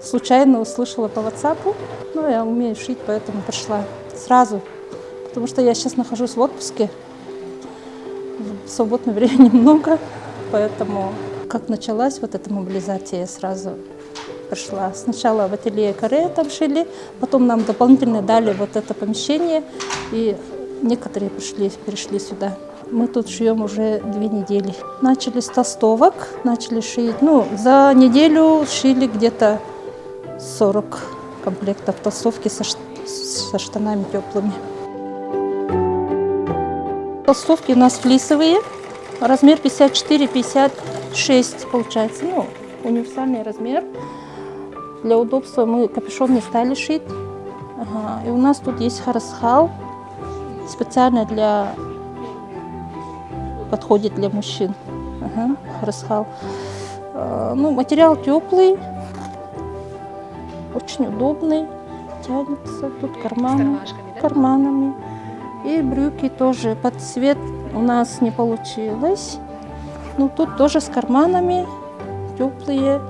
случайно услышала по WhatsApp. Ну, я умею шить, поэтому пришла сразу. Потому что я сейчас нахожусь в отпуске. Свободного времени немного, поэтому как началась вот эта мобилизация, я сразу пришла. Сначала в ателье Каре там шили, потом нам дополнительно дали вот это помещение, и некоторые перешли сюда. Мы тут шьем уже 2 недели. Начали с толстовок, начали шить. Ну, за неделю шили где-то 40 комплектов толстовки со штанами теплыми. Толстовки у нас флисовые, размер 54-56 получается, ну, универсальный размер. Для удобства мы капюшон не стали шить. Ага. И у нас тут есть харасхал, специально подходит для мужчин. Ага, харасхал. Ну, материал теплый, очень удобный, тянется, тут карманами. И брюки тоже под цвет у нас не получилось. Ну, тут тоже с карманами, теплые.